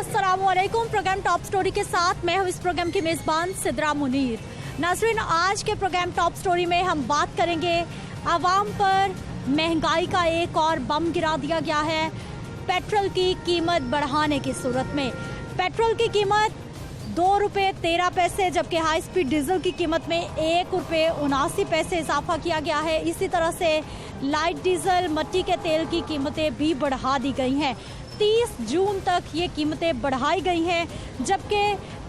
अस्सलामुअलैकुम। Programme top story के साथ मैं हूं इस प्रोग्राम की मेज़बान सिद्रा मुनीर। नाज़रीन, आज के प्रोग्राम टॉप स्टोरी में हम बात करेंगे आवाम पर महंगाई का एक और बम गिरा दिया गया है पेट्रोल की कीमत बढ़ाने की सूरत में। पेट्रोल की कीमत 2 रुपये 13 पैसे, जबकि हाई स्पीड डीजल की कीमत में 1 रुपये 79 पैसे इजाफा किया गया है। इसी तरह से लाइट डीजल, मिट्टी के तेल की कीमतें भी बढ़ा दी गई हैं। 30 जून तक ये कीमतें बढ़ाई गई हैं, जबकि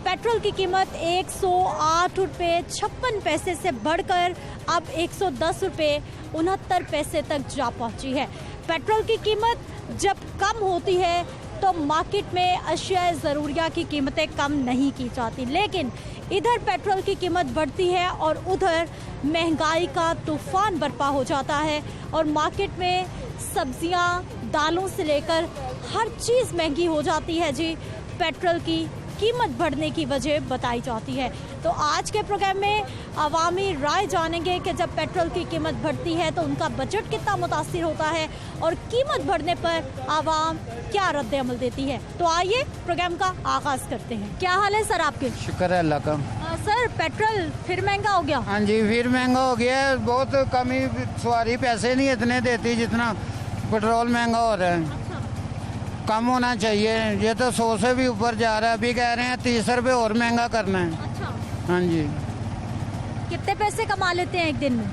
पेट्रोल की कीमत 108 रुपये 56 पैसे से बढ़कर अब 110 रुपये 69 पैसे तक जा पहुंची है। पेट्रोल की कीमत जब कम होती है तो मार्केट में अशिया ज़रूरिया की कीमतें कम नहीं की जाती, लेकिन इधर पेट्रोल की कीमत बढ़ती है और उधर महंगाई का तूफान बर्पा हो जाता है और मार्केट में सब्जियां, दालों से लेकर हर चीज़ महंगी हो जाती है जी। पेट्रोल की कीमत बढ़ने की वजह बताई जाती है। तो आज के प्रोग्राम में अवामी राय जानेंगे कि जब पेट्रोल की कीमत बढ़ती है तो उनका बजट कितना मुतासिर होता है और कीमत बढ़ने पर आवाम क्या रद्द अमल देती है। तो आइए प्रोग्राम का आगाज करते हैं। क्या हाल है सर आपके? शुक्र है अल्लाह का। सर, पेट्रोल फिर महंगा हो गया? हाँ जी, फिर महंगा हो गया है। बहुत कमी, सवारी पैसे नहीं इतने देती जितना पेट्रोल महंगा हो रहा है। कम होना चाहिए। ये तो 100 से भी ऊपर जा रहा है। अभी कह रहे हैं 30 रुपये और महंगा करना है। अच्छा। हाँ जी। कितने पैसे कमा लेते हैं एक दिन में?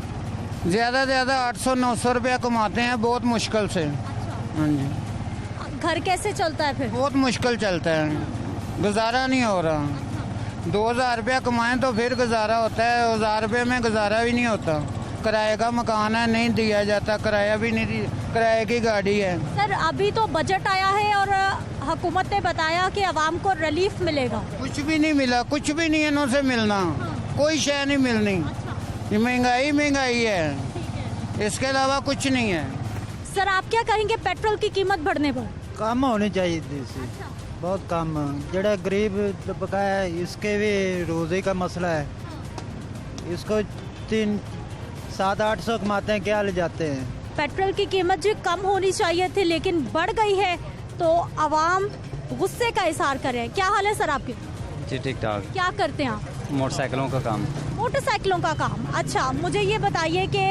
ज़्यादा से ज़्यादा 800-900 रुपया कमाते हैं, बहुत मुश्किल से। अच्छा। हाँ जी। घर कैसे चलता है फिर? बहुत मुश्किल चलता है, गुजारा नहीं हो रहा। 2000 रुपया कमाएं तो फिर गुजारा होता है, 1000 रुपये में गुजारा भी नहीं होता। किराए का मकान है, नहीं दिया जाता, किराया भी नहीं, किराए की गाड़ी है। सर, अभी तो बजट आया है और हुकूमत ने बताया कि आवाम को रिलीफ मिलेगा। कुछ भी नहीं मिला, कुछ भी नहीं इन्हों से मिलना। कोई शय नहीं मिलनी। ये महंगाई है, इसके अलावा कुछ नहीं है। सर, आप क्या कहेंगे पेट्रोल की कीमत बढ़ने पर? कम होनी चाहिए थी, बहुत कम। जड़ा गरीब तबका है इसके भी रोज़ी का मसला है। इसको 700-800 कमाते हैं, क्या ले जाते हैं। पेट्रोल की कीमत जो कम होनी चाहिए थी लेकिन बढ़ गई है तो आवाम गुस्से का इजहार कर रहे हैं। क्या हाल है सर आपके? जी ठीक ठाक। क्या करते हैं आप? मोटरसाइकिलों का काम। मोटरसाइकिलों का काम। अच्छा, मुझे ये बताइए कि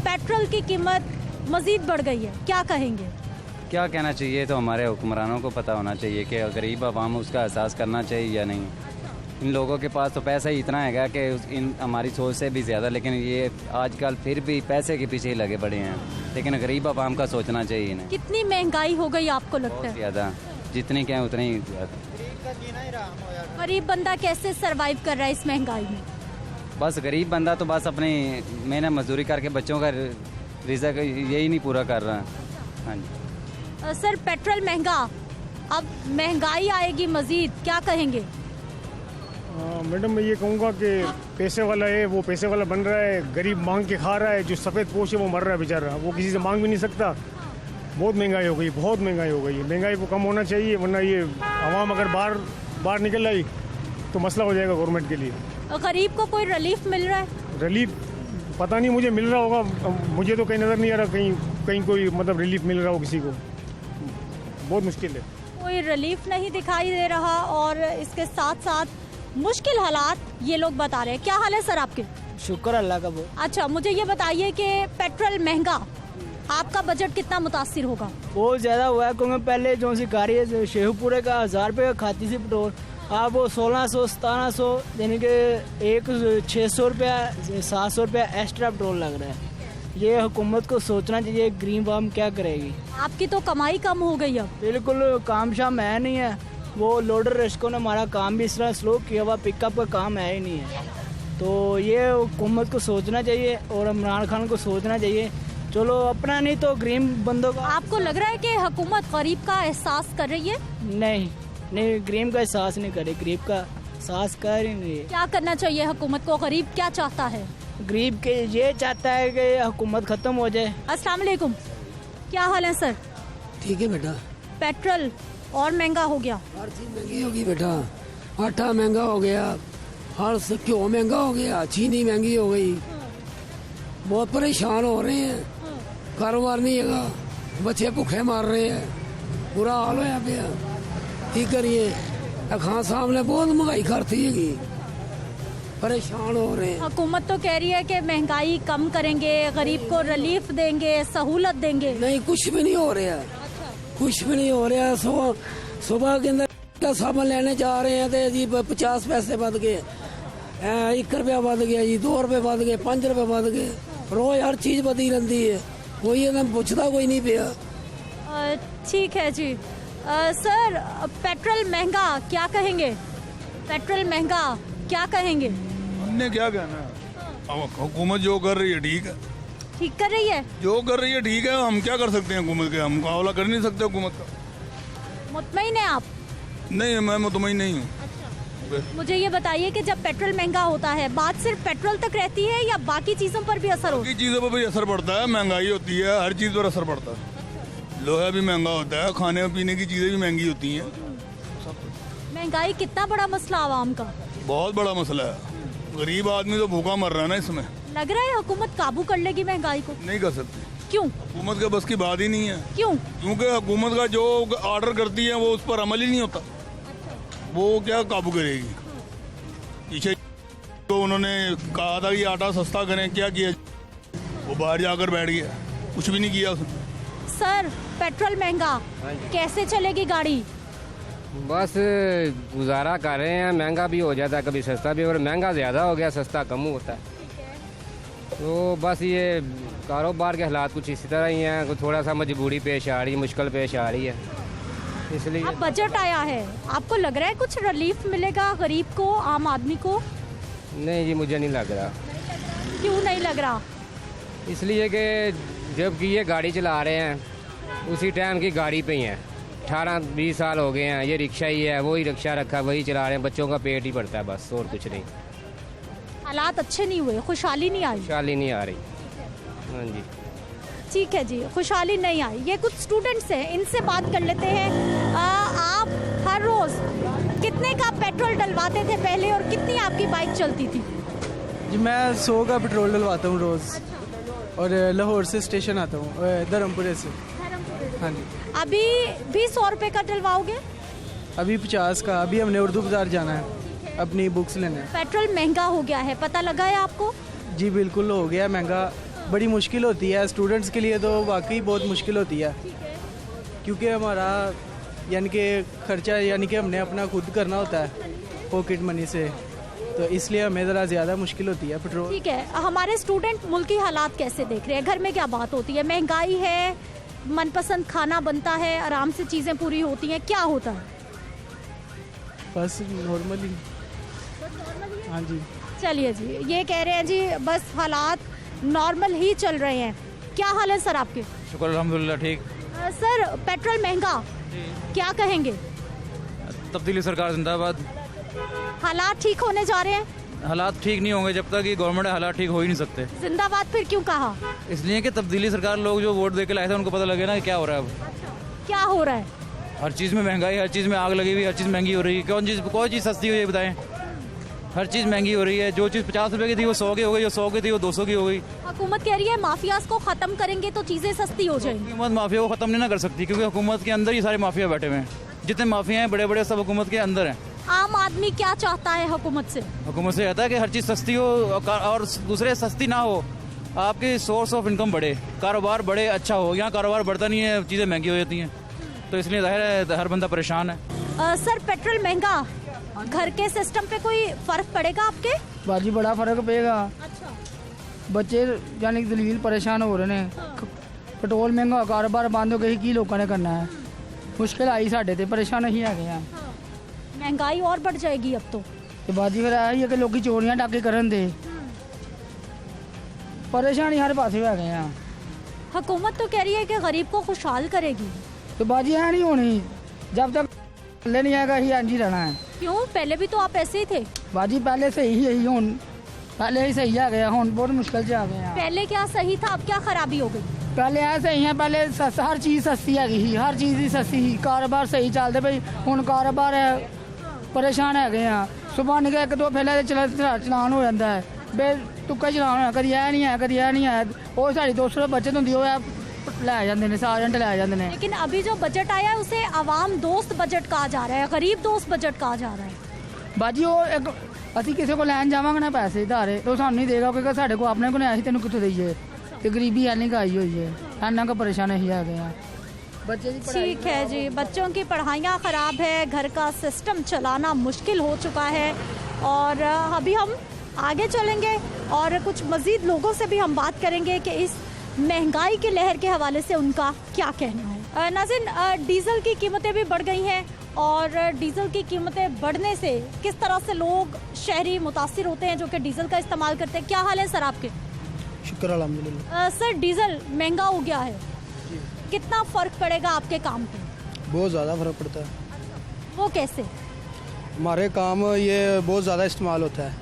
पेट्रोल की कीमत मजीद बढ़ गई है, क्या कहेंगे? क्या कहना चाहिए, तो हमारे हुक्मरानों को पता होना चाहिए कि गरीब आवाम उसका एहसास करना चाहिए या नहीं। इन लोगों के पास तो पैसा ही इतना है कि इन हमारी सोच से भी ज़्यादा, लेकिन ये आजकल फिर भी पैसे के पीछे ही लगे पड़े हैं। लेकिन गरीब आवाम का सोचना चाहिए इन्हें। कितनी महंगाई हो गई आपको लगता बहुत है? ज़्यादा, जितनी क्या उतनी ही ज़्यादा। गरीब बंदा कैसे सरवाइव कर रहा है इस महंगाई में? बस गरीब बंदा तो बस अपनी मेहनत मजदूरी करके बच्चों का रिज़्क यही नहीं पूरा कर रहा। हाँ जी। सर, पेट्रोल महंगा, अब महंगाई आएगी मजीद, क्या कहेंगे? मैडम, मैं ये कहूँगा कि पैसे वाला है वो पैसे वाला बन रहा है, गरीब मांग के खा रहा है। जो सफ़ेद पोश है वो मर रहा है बेचारा, वो किसी से मांग भी नहीं सकता। बहुत महंगाई हो गई, बहुत महंगाई हो गई है। महंगाई को कम होना चाहिए, वरना ये आवाम अगर बाहर निकल आई तो मसला हो जाएगा गवर्नमेंट के लिए। गरीब को कोई रिलीफ मिल रहा है? रिलीफ पता नहीं, मुझे मिल रहा होगा, मुझे तो कहीं नज़र नहीं आ रहा कहीं कोई मतलब रिलीफ मिल रहा हो किसी को। बहुत मुश्किल है, कोई रिलीफ नहीं दिखाई दे रहा और इसके साथ साथ मुश्किल हालात ये लोग बता रहे हैं। क्या हाल है सर आपके? शुक्र अल्लाह का। बहुत अच्छा, मुझे ये बताइए कि पेट्रोल महंगा, आपका बजट कितना मुतासिर होगा? बहुत ज़्यादा हुआ है, क्योंकि पहले जो सी गाड़ी है शेहूपुरे का 1000 रुपये का खाती थी पेट्रोल, अब वो 1600-1700, यानी कि एक 600 रुपया 700 रुपया एक्स्ट्रा पेट्रोल लग रहा है। ये हुकूमत को सोचना चाहिए, गरीब आवाम क्या करेगी। आपकी तो कमाई कम हो गई अब। बिल्कुल काम शाम है नहीं है। वो लोडर रश्कों ने हमारा काम भी इस तरह स्लो किया हुआ, पिकअप का काम है ही नहीं है। तो ये हुकूमत को सोचना चाहिए और इमरान खान को सोचना चाहिए। चलो अपना नहीं तो गरीब बंदों का। आपको लग रहा है कि हुकूमत गरीब का एहसास कर रही है? नहीं, गरीब का एहसास नहीं करे, गरीब का एहसास कर ही नहीं है। क्या करना चाहिए हुकूमत को? गरीब क्या चाहता है? गरीब के ये चाहता है कि हुकूमत खत्म हो जाए। अस्सलाम वालेकुम, क्या हाल है सर? ठीक है बेटा। पेट्रोल और महंगा हो गया? हर चीज महंगी होगी बेटा। आटा महंगा हो गया, हर घ्यो महंगा हो गया, चीनी महंगी हो गई। बहुत परेशान हो रहे हैं, कारोबार नहीं है, बच्चे भूखे मार रहे हैं, बुरा हाल होया पे। की करिए खान साहब ने बहुत महंगाई करती है, परेशान हो रहे हैं। हुकूमत तो कह रही है कि महंगाई कम करेंगे, गरीब को रिलीफ देंगे, सहूलत देंगे। नहीं, कुछ भी नहीं हो रहा, कुछ भी नहीं हो रहा। सुबह के अंदर का सामान लेने जा रहे हैं तो जी 50 पैसे बढ़ गए, 1 रुपया बढ़ गया जी, 2 रुपये बढ़ गए, 5 रुपये बढ़ गए। रोज हर चीज बदली रहती है, कोई एकदम पूछता कोई नहीं पिया। ठीक है जी। सर, पेट्रोल महंगा, क्या कहेंगे? पेट्रोल महंगा, क्या कहेंगे? हमने क्या कहना है, अब हुकूमत जो कर रही है ठीक है, ठीक कर रही है, जो कर रही है ठीक है। हम क्या कर सकते हैं हुकूमत के, हम मुकाबला कर नहीं सकते हुकूमत का। मुतमईन है आप? नहीं, मैं मुतमईन नहीं हूँ। मुझे ये बताइए कि जब पेट्रोल महंगा होता है, बात सिर्फ पेट्रोल तक रहती है या बाकी चीजों पर भी असर होता बाकी चीज़ों पर भी असर पड़ता है, महंगाई होती है, हर चीज़ पर असर पड़ता है। लोहा भी महंगा होता है, खाने पीने की चीज़ें भी महंगी होती हैं। है? महंगाई कितना बड़ा मसला आवाम का? बहुत बड़ा मसला है, गरीब आदमी तो भूखा मर रहा है ना इसमें। लग रहा है हुकूमत काबू कर लेगी महंगाई को? नहीं कर सकती, क्यों? हुकूमत के बस की बात ही नहीं है। क्यों? क्योंकि हुकूमत का जो ऑर्डर करती है वो उस पर अमल ही नहीं होता, वो क्या काबू करेगी। पीछे तो उन्होंने कहा था कि आटा सस्ता करें, क्या किया, वो बाहर जाकर बैठ गया, कुछ भी नहीं किया उसने। सर, पेट्रोल महंगा, कैसे चलेगी गाड़ी? बस गुजारा कर रहे हैं, महंगा भी हो जाता है, कभी सस्ता भी, और महंगा ज़्यादा हो गया, सस्ता कम होता है। तो बस ये कारोबार के हालात कुछ इसी तरह ही हैं, थोड़ा सा मजबूरी पेश आ रही है, मुश्किल पेश आ रही है, इसलिए। अब बजट आया है, आपको लग रहा है कुछ रिलीफ मिलेगा गरीब को, आम आदमी को? नहीं जी, मुझे नहीं लग रहा। क्यों नहीं लग रहा? इसलिए कि जबकि ये गाड़ी चला रहे हैं, उसी टाइम की गाड़ी पे ही हैं, 18-20 साल हो गए हैं, ये रिक्शा ही है, वही रिक्शा रखा, वही चला रहे हैं, बच्चों का पेट ही भरता है बस, और कुछ नहीं। हालात अच्छे नहीं हुए, खुशहाली नहीं आई? खुशहाली नहीं आ रही। हाँ जी, ठीक है जी, खुशहाली नहीं आई। ये कुछ स्टूडेंट्स हैं, इनसे बात कर लेते हैं। आप हर रोज कितने का पेट्रोल डलवाते थे पहले और कितनी आपकी बाइक चलती थी? जी मैं 100 का पेट्रोल डलवाता हूँ रोज़, और लाहौर से स्टेशन आता हूँ, धर्मपुरे से। हाँ जी। अभी भी 100 रुपये का डलवाओगे? अभी 50 का। अभी हमने उर्दू बाजार जाना है, अपनी बुक्स लेने। पेट्रोल महंगा हो गया है, पता लगा है आपको? जी बिल्कुल हो गया महंगा, बड़ी मुश्किल होती है स्टूडेंट्स के लिए, तो वाकई बहुत मुश्किल होती है, क्योंकि हमारा यानी कि खर्चा यानी कि हमने अपना खुद करना होता है पॉकेट मनी से, तो इसलिए हमें ज़रा ज़्यादा मुश्किल होती है पेट्रोल। ठीक है, हमारे स्टूडेंट मुल्की हालात कैसे देख रहे हैं? घर में क्या बात होती है? महंगाई है, मनपसंद खाना बनता है, आराम से चीज़ें पूरी होती हैं, क्या होता है? बस नॉर्मली। हाँ जी। चलिए जी, ये कह रहे हैं जी बस हालात नॉर्मल ही चल रहे हैं। क्या हाल है सर आपके? शुक्र अल्हम्दुलिल्लाह ठीक। सर, पेट्रोल महंगा, क्या कहेंगे? तब्दीली सरकार जिंदाबाद। हालात ठीक होने जा रहे हैं? हालात ठीक नहीं होंगे जब तक ये गवर्नमेंट हालात ठीक हो ही नहीं सकते। जिंदाबाद फिर क्यों कहा? इसलिए कि तब्दीली सरकार, लोग जो वोट दे के लाए थे उनको पता लगे ना कि क्या हो रहा है अब। क्या हो रहा है? हर चीज़ में महंगाई, हर चीज़ में आग लगी हुई, हर चीज़ महंगी हो रही है। कोई चीज़ सस्ती हुई है बताएं? हर चीज़ महंगी हो रही है। जो चीज़ 50 रुपए की थी वो 100 की हो गई, जो 100 की थी वो 200 की हो गई। हुकूमत कह रही है माफियाज को खत्म करेंगे तो चीजें सस्ती हो जाएंगी। हुकूमत माफिया को ख़त्म नहीं ना कर सकती, क्योंकि हुकूमत के अंदर ही सारे माफिया बैठे हुए हैं। जितने माफिया हैं बड़े बड़े सब हुकूमत के अंदर हैं। आम आदमी क्या चाहता है हुकूमत से? हुकूमत से कहता है कि हर चीज़ सस्ती हो और दूसरे सस्ती ना हो, आपकी सोर्स ऑफ इनकम बढ़े, कारोबार बढ़े, अच्छा हो। यहाँ कारोबार बढ़ता नहीं है, चीज़ें महंगी हो जाती हैं, तो इसलिए जाहिर है हर बंदा परेशान है। सर, पेट्रोल महंगा, घर के सिस्टम पे कोई फर्क पड़ेगा आपके? बाजी बड़ा फर्क पड़ेगा। अच्छा। बच्चे यानी कि दलील परेशान हो रहे हैं, पेट्रोल महंगा, कारोबार बंद हो गई, की लोगों ने करना है, मुश्किल आई साढ़े ते, परेशान ही है गए। महंगाई और बढ़ जाएगी अब तो। बाजी फिर यही है कि लोग चोरियां डाके करन दे, परेशानी हर पासे है गए। हुकूमत तो कह रही है कि गरीब को खुशहाल करेगी, तो बाजी है नहीं होनी, जब तक पहले नहीं आएगा ही इंज ही रहना है। क्यों? पहले भी तो आप ऐसे ही थे। बाजी पहले से ही यही हूँ, पहले ही सही आ गया, हूँ बहुत मुश्किल से आ गए। पहले क्या सही था, अब क्या खराबी हो गई? पहले ऐसे ही है, पहले हर चीज़ सस्ती है, हर चीज़ ही सस्ती ही, कारोबार सही चलते भाई। हूँ कारोबार है, परेशान है गए। सुबह निकले एक दो पहले चलान हो जाता है, बे तुक्का चलान होया, कभी यह नहीं है, कभी यह नहीं है। वो साड़ी 200 बचत होंगी, ਲੈ ਜਾਂਦੇ ਨੇ, ਸਾਰਿਆਂ ਤੇ ਲੈ ਜਾਂਦੇ ਨੇ। लेकिन अभी जो बजट आया है उसे आवाम दोस्त बजट कहा जा रहा है, गरीब दोस्त बजट कहा जा रहा है। ਬਾਜੀ ਉਹ ਇੱਕ ਅਸੀਂ ਕਿਸੇ ਕੋਲ ਲੈਣ ਜਾਵਾਂਗੇ ਨਾ ਪੈਸੇ ਧਾਰੇ तो ਸਾਨੂੰ ਨਹੀਂ ਦੇਗਾ, ਕਿਉਂਕਿ ਸਾਡੇ ਕੋਲ ਆਪਣੇ ਕੋਲ ਨਹੀਂ, ਅਸੀਂ ਤੈਨੂੰ ਕਿੱਥੋਂ ਦਈਏ। ਤੇ ਗਰੀਬੀ ਐਨੀ ਕਾਈ ਹੋਈ ਹੈ, ਇੰਨਾ ਕੁ ਪਰੇਸ਼ਾਨ ਅਸੀਂ ਆ गए हैं। बच्चे की पढ़ाई ठीक है जी, बच्चों की पढ़ाइयाँ ख़राब है, घर का सिस्टम चलाना मुश्किल हो चुका है। और अभी हम आगे चलेंगे और कुछ मज़ीद लोगों से भी हम बात करेंगे कि इस महंगाई की लहर के हवाले से उनका क्या कहना है। नाज़रीन, डीज़ल की कीमतें भी बढ़ गई हैं और डीज़ल की कीमतें बढ़ने से किस तरह से लोग शहरी मुतासिर होते हैं जो कि डीज़ल का इस्तेमाल करते हैं। क्या हाल है सर आपके? शुक्र अल्हम्दुलिल्लाह। सर, डीज़ल महंगा हो गया है, कितना फ़र्क पड़ेगा आपके काम पे? बहुत ज़्यादा फ़र्क पड़ता है। वो कैसे? हमारे काम ये बहुत ज़्यादा इस्तेमाल होता है,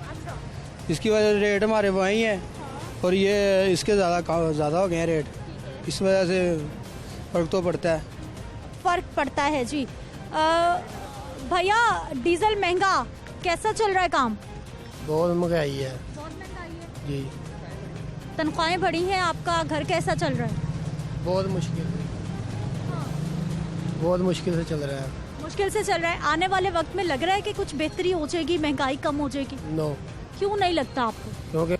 इसकी वजह से रेट हमारे वहीं है और ये इसके ज़्यादा हो गए हैं रेट, इस वजह से फ़र्क तो पड़ता है। फ़र्क पड़ता है जी। भैया, डीज़ल महंगा, कैसा चल रहा है काम? बहुत महंगाई है बहुत महंगाई है जी, तनख्वाहें बढ़ी हैं, आपका घर कैसा चल रहा है? बहुत मुश्किल से चल रहा है। मुश्किल से चल रहा है। आने वाले वक्त में लग रहा है कि कुछ बेहतरी हो जाएगी, महंगाई कम हो जाएगी? नो, क्यों नहीं लगता आपको? क्योंकि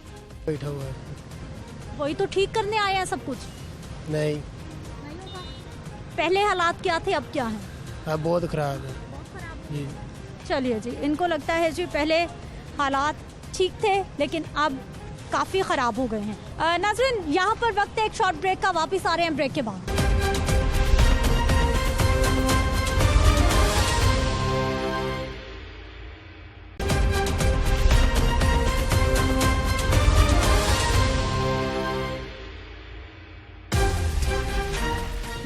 बैठा हुआ है। वही तो ठीक करने आए हैं सब कुछ। नहीं, पहले हालात क्या थे, अब क्या है? अब बहुत ख़राब है जी। चलिए जी, इनको लगता है जी पहले हालात ठीक थे लेकिन अब काफ़ी ख़राब हो गए हैं। नाज़रीन, यहाँ पर वक्त है एक शॉर्ट ब्रेक का, वापस आ रहे हैं ब्रेक के बाद।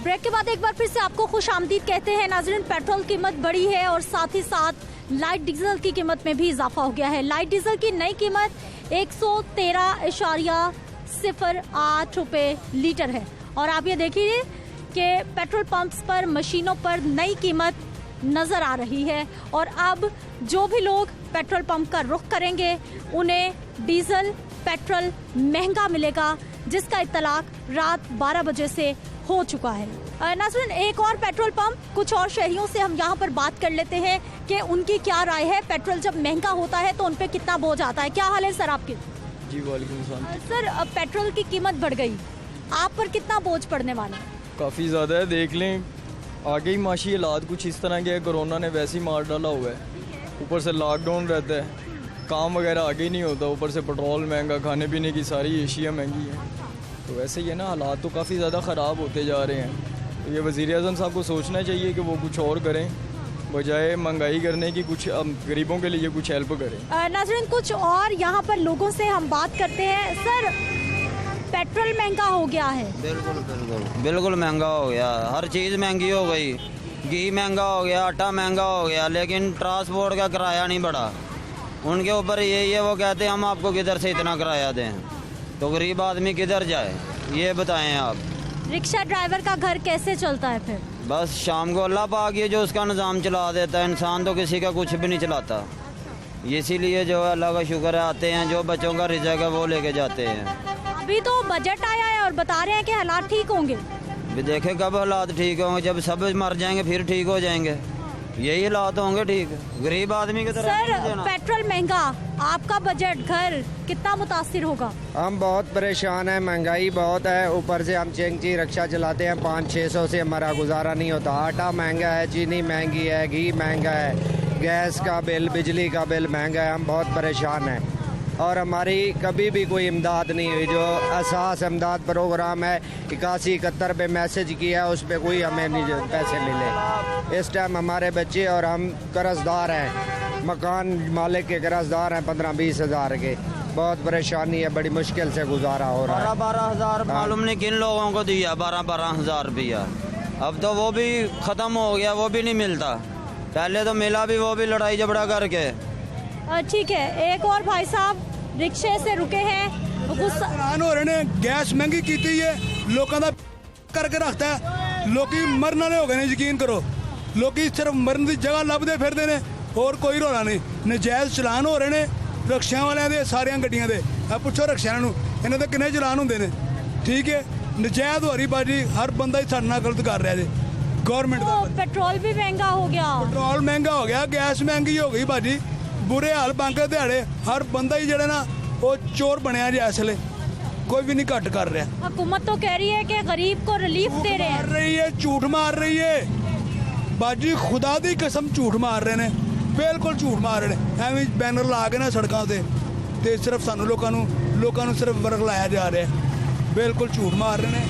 ब्रेक के बाद एक बार फिर से आपको खुश आमदीद कहते हैं। नाज़रीन, पेट्रोल कीमत बढ़ी है और साथ ही साथ लाइट डीजल की कीमत में भी इजाफा हो गया है। लाइट डीजल की नई कीमत 113.08 रुपये लीटर है और आप ये देखिए कि पेट्रोल पंप्स पर, मशीनों पर नई कीमत नज़र आ रही है। और अब जो भी लोग पेट्रोल पंप का रुख करेंगे उन्हें डीजल पेट्रोल महंगा मिलेगा, जिसका इत्तलाक रात 12 बजे से हो चुका है। नाज़रीन, एक और पेट्रोल पंप, कुछ और शहरियों से हम यहाँ पर बात कर लेते हैं कि उनकी क्या राय है। पेट्रोल जब महंगा होता है तो उन पे कितना बोझ आता है। क्या हाल है सर आपके? जी वालेकुम सलाम। सर, पेट्रोल की कीमत बढ़ गई, आप पर कितना बोझ पड़ने वाला है? काफ़ी ज़्यादा है, देख लें आगे ही माशी हालात कुछ इस तरह के, कोरोना ने वैसे ही मार डाला हुआ है, ऊपर से लॉकडाउन रहता है, काम वगैरह आगे ही नहीं होता, ऊपर से पेट्रोल महंगा, खाने पीने की सारी एशिया महंगी है, तो वैसे ही है ना, हालात तो काफ़ी ज़्यादा ख़राब होते जा रहे हैं। तो ये वज़ीर-ए-आज़म साहब को सोचना चाहिए कि वो कुछ और करें, बजाय महंगाई करने की कुछ गरीबों के लिए कुछ हेल्प करें। नाज़रीन, कुछ और यहाँ पर लोगों से हम बात करते हैं। सर, पेट्रोल महंगा हो गया है? बिल्कुल महंगा हो गया, हर चीज़ महंगी हो गई, घी महंगा हो गया, आटा महंगा हो गया, लेकिन ट्रांसपोर्ट का किराया नहीं बढ़ा। उनके ऊपर यही है, वो कहते हैं हम आपको किधर से इतना किराया दें, तो गरीब आदमी किधर जाए, ये बताएं आप। रिक्शा ड्राइवर का घर कैसे चलता है फिर? बस शाम को अल्लाह पाक ये जो उसका निज़ाम चला देता है, इंसान तो किसी का कुछ भी नहीं चलाता। इसीलिए जो है अल्लाह का शुक्र है, आते हैं जो बच्चों का रिज़्क़ है वो लेके जाते हैं। अभी तो बजट आया है और बता रहे हैं कि हालात ठीक होंगे। भी देखे कब हालात ठीक होंगे, जब सब मर जाएंगे फिर ठीक हो जाएंगे, यही हालात होंगे ठीक, गरीब आदमी की तरह। सर, पेट्रोल महंगा, आपका बजट, घर कितना मुतासिर होगा? हम बहुत परेशान हैं, महंगाई बहुत है, ऊपर से हम चेंगची रिक्शा चलाते हैं, 500-600 से हमारा गुजारा नहीं होता। आटा महंगा है, चीनी महंगी है, घी महंगा है, गैस का बिल, बिजली का बिल महंगा है, हम बहुत परेशान हैं। और हमारी कभी भी कोई इमदाद नहीं हुई, जो एहसास इमदाद प्रोग्राम है 8171 पे मैसेज किया है, उस पर कोई हमें नहीं पैसे मिले। इस टाइम हमारे बच्चे और हम कर्जदार हैं, मकान मालिक के कर्जदार हैं 15-20 हज़ार के, बहुत परेशानी है, बड़ी मुश्किल से गुजारा हो रहा है। 12 हज़ार मालूम नहीं किन लोगों को दिया, 12 हज़ार रुपया, अब तो वो भी ख़त्म हो गया, वो भी नहीं मिलता, पहले तो मिला भी, वो भी लड़ाई झगड़ा करके। ठीक है, एक और भाई साहब रिक्शे से रुके हैं, हैरान हो रहे ने, गैस महंगी की है, लोगों का करके रखता है, लोग मरने वाले हो गए, यकीन करो, लोग सिर्फ मरने की जगह लभदे फिरते ने, और कोई रौला नहीं। नजायज़ चलान हो रहे ने रिक्शा वाले दे, सारिया गड्डियां दे, अब पूछो रिक्शा इन्हों के किन्ने चलान होंगे ने, ठीक है, ਨਜਾਇਜ਼ ਹੋ ਰਹੀ ਬਾਜੀ ਹਰ ਬੰਦਾ ਹੀ ਸਾਡੇ ਨਾਲ ਗਲਤ ਕਰ ਰਿਹਾ ਜੀ ਗਵਰਨਮੈਂਟ ਦਾ पेट्रोल भी महंगा हो गया, ਪੈਟਰੋਲ ਮਹਿੰਗਾ ਹੋ ਗਿਆ ਗੈਸ ਮਹਿੰਗੀ ਹੋ ਗਈ ਬਾਜੀ ਬੁਰੇ ਹਾਲ ਬੰਕ ਦਿਹਾੜੇ ਹਰ ਬੰਦਾ ਹੀ ਜਿਹੜਾ ਨਾ ਉਹ ਚੋਰ ਬਣਿਆ ਜੀ ਇਸ ਵੇਲੇ ਕੋਈ ਵੀ ਨਹੀਂ ਘੱਟ ਕਰ ਰਿਹਾ हुकूमत तो कह रही है कि गरीब को रिलीफ दे रहे मार हैं। रही है झूठ मार रही है बाजी खुदा दी कसम झूठ मार रहे ने बिल्कुल झूठ मार रहे ने ਐਵੇਂ ਬੈਨਰ ਲਾ ਕੇ ਨਾ ਸੜਕਾਂ ਤੇ ਸਿਰਫ ਸਾਨੂੰ ਲੋਕਾਂ ਨੂੰ ਸਿਰਫ ਵਰਗ ਲਾਇਆ ਜਾ ਰਿਹਾ ਹੈ ਬਿਲਕੁਲ ਝੂਠ ਮਾਰ ਰਹੇ ਨੇ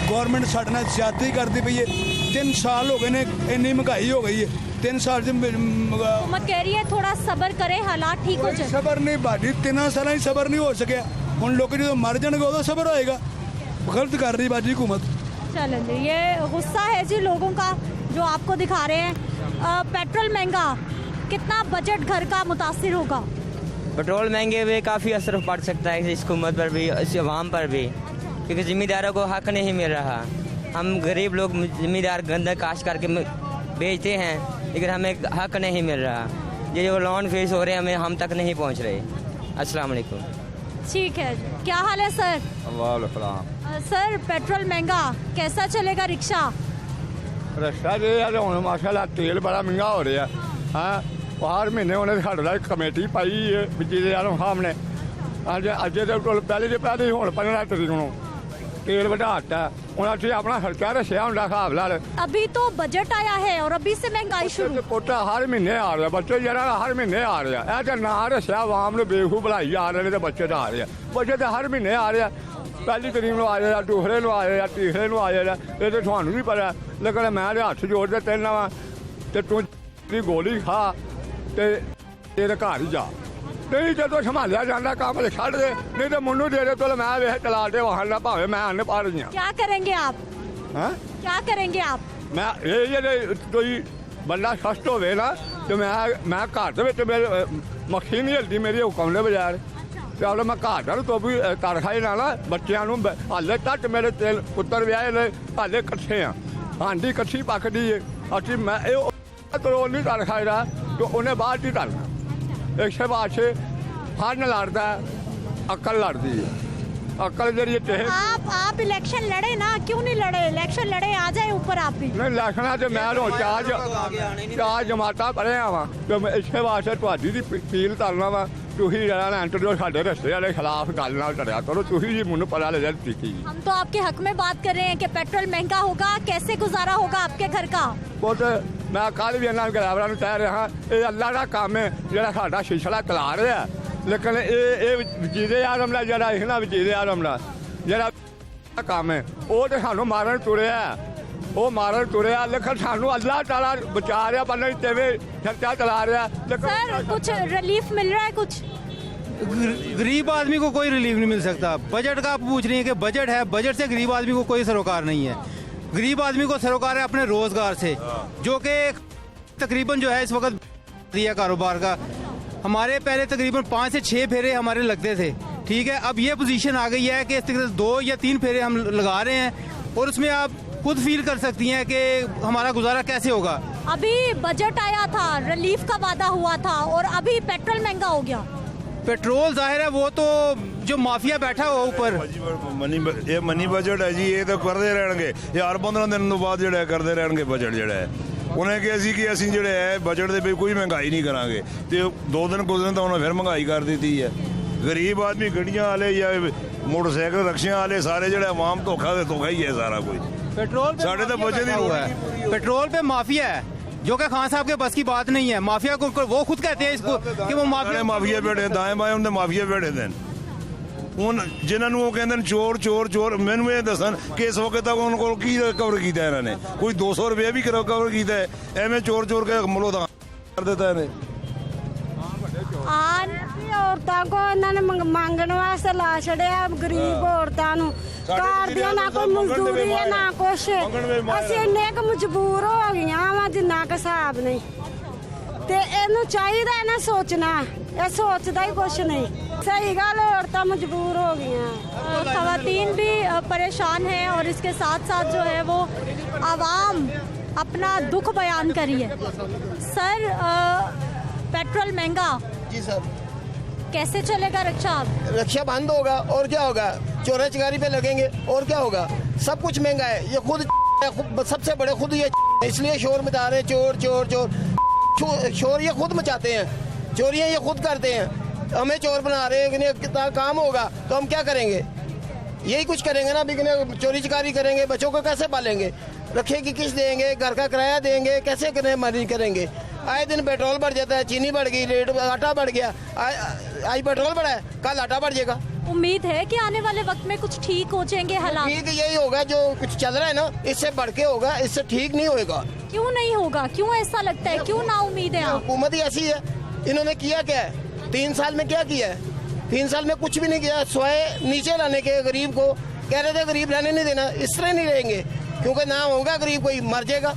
ਗਵਰਨਮੈਂਟ ਸਾਡੇ ਨਾਲ ਜ਼ਿਆਦਤੀ ਕਰਦੀ ਪਈ ਹੈ 3 ਸਾਲ ਹੋ ਗਏ ਨੇ ਇੰਨੀ ਮਹਿੰਗਾਈ ਹੋ ਗਈ ਹੈ 3 ਸਾਲ ਚ हुकूमत कह रही है थोड़ा सब्र करें, हालात ठीक हो जाए। ਸਬਰ ਨਹੀਂ ਬਾਜੀ 3 ਸਾਲਾਂ ਹੀ ਸਬਰ ਨਹੀਂ ਹੋ ਸਕਿਆ ਹੁਣ ਲੋਕ ਜਦੋਂ ਮਰ ਜਾਣਗੇ ਉਦੋਂ ਸਬਰ ਹੋਏਗਾ गलत कर रही बाजी हुकूमत। चलें जी, ये गुस्सा है जी लोगों का जो आपको दिखा रहे हैं। पेट्रोल महंगा, कितना बजट घर का मुतासिर होगा? पेट्रोल महंगे हुए काफ़ी असर पड़ सकता है इस हुकूमत पर भी, इस अवाम पर भी, क्योंकि ज़िम्मेदारों को हक नहीं मिल रहा। हम गरीब लोग ज़िम्मेदार गंदा काश करके बेचते हैं लेकिन हमें हक नहीं मिल रहा। ये जो लोन फीस हो रहे हैं हमें हम तक नहीं पहुंच रहे। अस्सलाम वालेकुम। ठीक है, क्या हाल है सर? वालेकुम। सर पेट्रोल महंगा, कैसा चलेगा रिक्शा? रिक्शा जी ਹੁਣ ਮਾਸ਼ਾਅੱਲਾ ਤੇਲ ਬੜਾ ਮਹਿੰਗਾ ਹੋ ਰਿਹਾ ਹਾਂ ਹਰ ਮਹੀਨੇ ਉਹਨੇ ਸਾਡੇ ਨਾਲ ਕਮੇਟੀ ਪਾਈ ਹੈ ਜਿਹਦੇ ਨਾਲ ਸਾਹਮਣੇ ਅੱਜ ਦੇ ਪਹਿਲੇ ਦੇ ਪਹਿਲੇ ਹੁਣ 15 ਤਰੀਕ ਨੂੰ तेल बढ़ाता उन्होंने अपना खर्चा रखा होंगे हिसाब लाल। अभी तो बजट आया है और अभी से महंगाई शुरू। कोटा हर महीने आ रहा बच्चे जरा हर महीने आ रहा है तो ना रखा आवाम ने बेवकूफ बुलाई जा रहे हैं बच्चे तो आ रहे हैं बच्चे तो हर महीने आ रहे हैं पहली तरीक में आ जाए दूसरे आ जाए तीसरे आ जाए ये तो थानू भी पता लेकिन मैं हथ जोड़ के तेना वा तो तू गोली खा तो तेरे घर ही जा नहीं जो संभालिया जाता काम छड़ दे नहीं तो मुन्नू दे दे तो मैं वे चला दे वाहन ना भावे मैं आने पा रही हूँ। क्या करेंगे आप? क्या करेंगे आप? मैं ये कोई बंदा सस्त होवे ना तो मैं घर मेरे मक्खी नहीं हिलती मेरी हुक्म ने बजाय चलो मैं घर तो भी कर खाई ना ना बच्चों हाले घट मेरे तेल पुत्र व्याहे ने हाले कट्ठे हाँ हांडी कट्ठी पकदी है अच्छी मैं करोल नहीं कर खाई रहा तो उन्हें बाहर ही करना एक पासे फन लड़ता अकल लड़ती है अकल जरिए आप इलेक्शन लड़े ना क्यों नहीं लड़े? इलेक्शन लड़े आ जाए ऊपर आप भी नहीं इलेक्शन से मैं चार जमाता पढ़िया वा तो इसे वास्ते तुहाडी दी अपील करना वा तुही जरा एंटर जो साडे रस्ते वाले खिलाफ गल ना करिया करो तुही जी मैनूं पता लगे ठीक। हम तो आपके हक में बात कर रहे हैं कि पेट्रोल महंगा होगा, कैसे गुजारा होगा आपके घर का? मैं कल भी इन्होंने ड्राइवरों कह रहा ये अल्लाह का काम है जो साडा शीशड़ा चला रहा लेकिन ये वजीरे आजम का जरा ना वजीरे आजम का जरा काम है वो तो सानू मारन तुरया वो मारन तुरया लेकिन सानू अल्लाह ताला बचा रहा पर नहीं तेवे खर्चा चला रहा। सर कुछ रिलीफ मिल रहा है? कुछ गरीब आदमी को कोई रिलीफ नहीं मिल सकता। बजट का आप पूछ रही हैं कि बजट है, बजट से गरीब आदमी को कोई सरोकार नहीं है। गरीब आदमी को सरोकार है अपने रोजगार से जो कि तकरीबन जो है इस वक्त दिया कारोबार का। हमारे पहले तकरीबन 5 से 6 फेरे हमारे लगते थे, ठीक है। अब ये पोजीशन आ गई है कि 2 या 3 फेरे हम लगा रहे हैं और उसमें आप खुद फील कर सकती हैं कि हमारा गुजारा कैसे होगा। अभी बजट आया था, रिलीफ का वादा हुआ था और अभी पेट्रोल महंगा हो गया। पेट्रोल जाहिर है वो तो जो माफिया बैठा हुआ ऊपर ये मनी बजट है जी ये तो करते रहेंगे ये हर 15 दिन बाद जो करते रहेंगे बजट जो है उन्हें कहा कि असं जो है बजट के कोई महंगाई नहीं करांगे तो 2 दिन कुछ दिन तो उन्हें फिर महंगाई कर दी है। गरीब आदमी गड्डियां वाले या मोटरसाइकिल रक्शियां वाले सारे जो आवाम धोखा ही है सारा कुछ। पेट्रोल साढ़े तो बचे नहीं पेट्रोल पे माफिया है जो कि खान साहब के बस की बात नहीं है। माफिया को वो खुद कहते हैं इसको कि वो माफिया बैठे दाएं बाएं उनके माफिया बैठे थे ਹੁਣ ਜਿਨ੍ਹਾਂ ਨੂੰ ਉਹ ਕਹਿੰਦੇ ਨੇ ਚੋਰ ਚੋਰ ਚੋਰ ਮੈਨੂੰ ਇਹ ਦੱਸਣ ਕਿ ਇਸ ਵਕਤ ਤੱਕ ਉਹਨਾਂ ਕੋਲ ਕੀ ਕਵਰ ਕੀਤਾ ਇਹਨਾਂ ਨੇ ਕੋਈ 200 ਰੁਪਏ ਵੀ ਕਵਰ ਕੀਤਾ ਐਵੇਂ ਚੋਰ ਚੋਰ ਕੇ ਮੁੱਲੋਂ ਦਾ ਕਰ ਦਿੱਤਾ ਇਹਨੇ। ਔਰਤਾਂ ਕੋ ਇਹਨਾਂ ਨੇ ਮੰਗਣ ਵਾਸਤੇ ਲਾ ਛੜਿਆ ਗਰੀਬ ਔਰਤਾਂ ਨੂੰ ਘਰ ਦੀਆਂ ਨਾ ਕੋਈ ਮਜ਼ਦੂਰੀ ਹੈ ਨਾ ਕੁਛ ਅਸੀਂ ਇੰਨੇ ਕੁ ਮਜਬੂਰ ਹੋ ਗਈਆਂ ਵਾ ਜਿੰਨਾ ਕੁ ਹਿਸਾਬ ਨਹੀਂ ਤੇ ਇਹਨੂੰ ਚਾਹੀਦਾ ਨਾ ਸੋਚਣਾ ਇਹ ਸੋਚਦਾ ਹੀ ਕੁਛ नहीं। सही गल औरतां मजबूर हो गई हैं। खवातीन भी परेशान हैं और इसके साथ साथ जो है वो आवाम अपना दुख बयान करी है। सर पेट्रोल महंगा जी सर कैसे चलेगा रिक्शा? रिक्शा बंद होगा और क्या होगा चोरा चिकारी पे लगेंगे और क्या होगा सब कुछ महंगा है। ये खुद सबसे बड़े खुद ये इसलिए शोर मचा रहे हैं, चोर चोर चोर। शोर ये खुद मचाते हैं, चोरियां ये खुद करते हैं, हमें चोर बना रहे हैं। कि कितना काम होगा तो हम क्या करेंगे? यही कुछ करेंगे ना, बिकने चोरी चकारी करेंगे, बच्चों को कैसे पालेंगे, रखे की किस्त देंगे, घर का किराया देंगे, कैसे करेंगे? आए दिन पेट्रोल बढ़ जाता है, चीनी बढ़ गई, रेट आटा बढ़ गया। आज पेट्रोल बढ़ा है, कल आटा बढ़ जाएगा। उम्मीद है कि आने वाले वक्त में कुछ ठीक हो जाएंगे हालात? ठीक यही होगा, जो कुछ चल रहा है ना इससे बढ़ के होगा, इससे ठीक नहीं होगा। क्यों नहीं होगा? क्यों ऐसा लगता है? क्यों ना उम्मीद है? हुकूमत ही ऐसी है। इन्होंने किया क्या है 3 साल में? क्या किया है 3 साल में? कुछ भी नहीं किया। सोए नीचे लाने के गरीब को कह रहे थे, गरीब रहने नहीं देना। इस तरह नहीं रहेंगे, क्योंकि ना होगा गरीब, कोई मर जाएगा।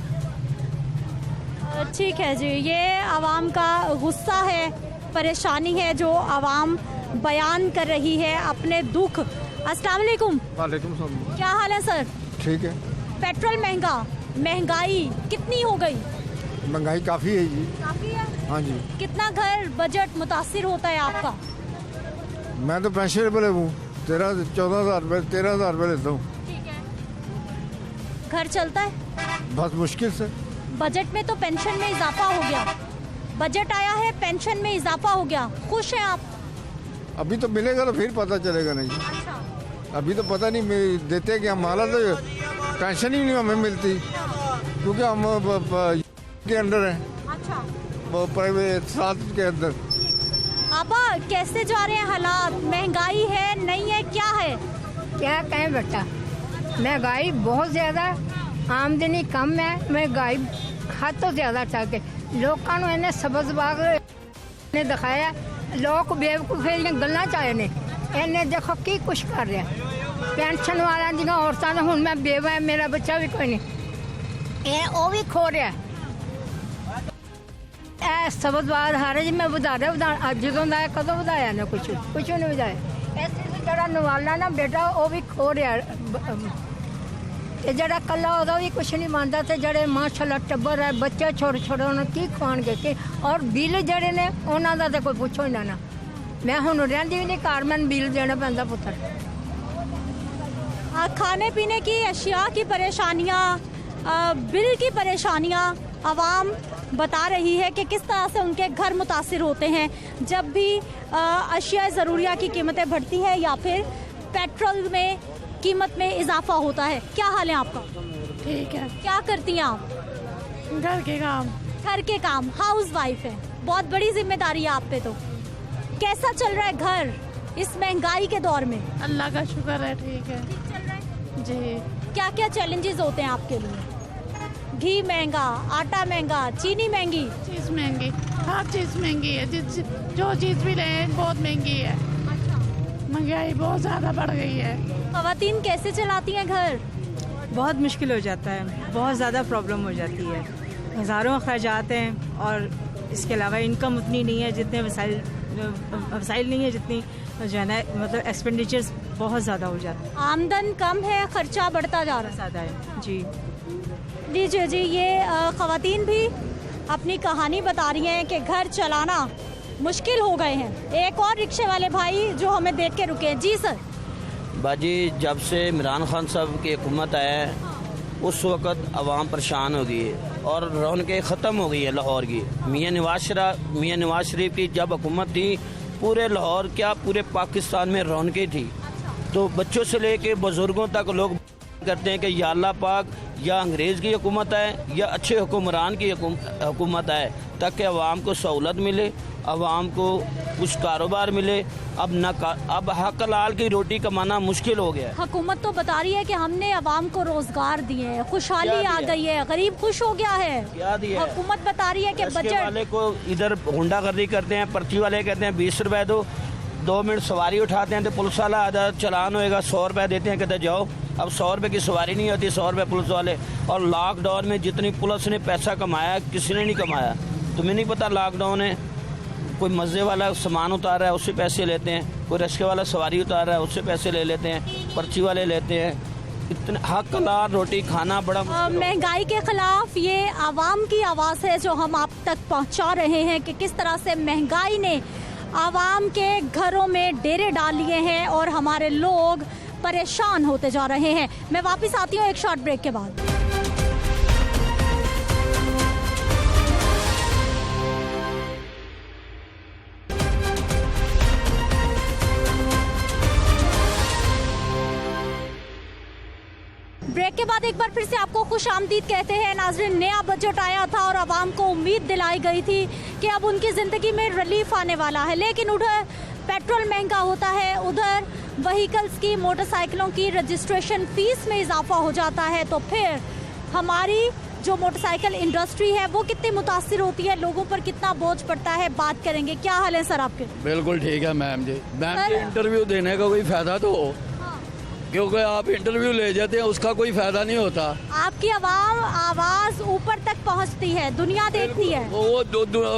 ठीक है जी, ये आवाम का गुस्सा है, परेशानी है जो आवाम बयान कर रही है अपने दुख। अस्सलाम वालेकुम। वालेकुम सलाम। क्या हाल है सर? ठीक है। पेट्रोल महंगा, महंगाई कितनी हो गई? महंगाई काफ़ी है जी। काफी है? हाँ जी। कितना घर बजट मुतासिर होता है आपका? मैं तो पेंशनेबल हूँ, 14,000 रुपये 13,000 रुपये लेता हूँ। ठीक है। घर चलता है? बहुत मुश्किल से। बजट में तो पेंशन में इजाफा हो गया, बजट आया है, पेंशन में इजाफा हो गया, खुश हैं आप? अभी तो मिलेगा तो फिर पता चलेगा। नहीं अभी तो पता नहीं देते कि हमारा तो पेंशन ही नहीं हमें मिलती, क्योंकि हम के अंडर है। अच्छा। वो प्राइवेट साथ के अंदर। आपा कैसे जा रहे हैं हालात? महंगाई है, नहीं है, क्या है? क्या कहें बेटा, महंगाई बहुत ज़्यादा, आमदनी कम है, महंगाई हद तो ज़्यादा चाहते लोगों ने इन्हें सबज बाग ने दिखाया। लोग बेवकूफ गल्ला चाहे ने इन्हें देखो की कुछ कर रहे हैं। पेंशन वाला जिन्हें औरतों ने हूँ मैं बेवा है, मेरा बच्चा भी कोई नहीं, वो भी खो रहा है। सबज बाग हारे जी मैं बता रहा जो कदों बताया ने कुछ नहीं बताया। ऐसे जरा नवाला ना बेटा वो भी खो रहा है। जरा कला होता भी कुछ नहीं मानता थे। जड़े माशाल्लाह टब्बर है, बच्चे छोटे छोटे उन्होंने की खाने के और बिल जड़े ने उन्होंने तो कोई पूछो ही ना। मैं हूँ रहती भी नहीं घर, मैं बिल देना पैंदा पुत्र। खाने पीने की अशिया की परेशानियाँ, बिल की परेशानियाँ आवाम बता रही है कि किस तरह से उनके घर मुतासिर होते हैं जब भी अशिया ज़रूरिया की कीमतें बढ़ती हैं या फिर पेट्रोल में कीमत में इजाफा होता है। क्या हाल है आपका? ठीक है। क्या करती हैं आप? घर के काम। घर के काम, हाउस वाइफ है, बहुत बड़ी जिम्मेदारी है आप पे। तो कैसा चल रहा है घर इस महंगाई के दौर में? अल्लाह का शुक्र है, ठीक है। ठीक चल रहा है जी। क्या क्या चैलेंजेस होते हैं आपके लिए? घी महंगा, आटा महंगा, चीनी महंगी, चीज़ महंगी, हर चीज़ महंगी है। जो चीज़ भी लें बहुत महंगी है। महंगाई बहुत ज़्यादा बढ़ गई है। ख़वातीन कैसे चलाती हैं घर? बहुत मुश्किल हो जाता है, बहुत ज़्यादा प्रॉब्लम हो जाती है। हज़ारों अखराजात हैं और इसके अलावा इनकम उतनी नहीं है, जितने वसाइल नहीं है जितनी जो है ना, मतलब एक्सपेंडिचर्स बहुत ज़्यादा हो जाते हैं। आमदन कम है, खर्चा बढ़ता जा रहा है। ज़्यादा है जी। जी, ये ख़वातीन भी अपनी कहानी बता रही हैं कि घर चलाना मुश्किल हो गए हैं। एक और रिक्शे वाले भाई जो हमें देख के रुके हैं। जी सर। बाजी, जब से इमरान खान साहब की हुकूमत है उस वक़्त आवाम परेशान हो गई है और रौनकें ख़त्म हो गई है लाहौर की। मियाँ नवाज शरीफ की जब हुकूमत थी पूरे लाहौर क्या पूरे पाकिस्तान में रौनकें थी। तो बच्चों से लेके बुज़ुर्गों तक लोग करते हैं कि या अल्लाह पाक या अंग्रेज़ की हुकूमत है या अच्छे हुक्मरान की हुकूमत है, ताकि आवाम को सहूलत मिले, आवाम को कुछ कारोबार मिले। अब हक हलाल की रोटी कमाना मुश्किल हो गया। हुकूमत तो बता रही है कि हमने आवाम को रोजगार दिए हैं, खुशहाली आ गई है, गरीब खुश हो गया है। क्या दिया? हुकूमत बता रही है कि बजट वाले को इधर गुंडागर्दी करते हैं, पर्ची वाले कहते हैं 20 रुपए दो, 2 मिनट सवारी उठाते हैं तो पुलिस वाला आधा चलान होएगा 100 रुपए देते हैं, कहते जाओ। अब 100 रुपए की सवारी नहीं होती, 100 रुपए पुलिस वाले। और लॉकडाउन में जितनी पुलिस ने पैसा कमाया किसी ने नहीं कमाया। तुम्हें नहीं पता लॉकडाउन है, कोई मज़े वाला सामान उतार रहा है उससे पैसे लेते हैं, कोई रिक्शे वाला सवारी उतार रहा है उससे पैसे ले लेते हैं, पर्ची वाले लेते हैं। इतने हक हलाल रोटी खाना बड़ा महंगाई के खिलाफ ये आवाम की आवाज़ है जो हम आप तक पहुंचा रहे हैं कि किस तरह से महंगाई ने आवाम के घरों में डेरे डाल लिए हैं और हमारे लोग परेशान होते जा रहे हैं। मैं वापस आती हूँ एक शॉर्ट ब्रेक के बाद। ब्रेक के बाद एक बार फिर से आपको खुश आमदीद कहते हैं। नाज़रीन, नया बजट आया था और आवाम को उम्मीद दिलाई गई थी कि अब उनकी ज़िंदगी में रिलीफ आने वाला है, लेकिन उधर पेट्रोल महंगा होता है, उधर व्हीकल्स की, मोटरसाइकिलों की रजिस्ट्रेशन फीस में इजाफा हो जाता है, तो फिर हमारी जो मोटरसाइकिल इंडस्ट्री है वो कितनी मुतासिर होती है, लोगों पर कितना बोझ पड़ता है, बात करेंगे। क्या हाल है सर आपके? बिल्कुल ठीक है मैम जी। मैम जी, इंटरव्यू देने का कोई फायदा तो हो, क्योंकि आप इंटरव्यू ले जाते हैं उसका कोई फायदा नहीं होता। आपकी आवाज ऊपर तक पहुंचती है, दुनिया देखती है, वो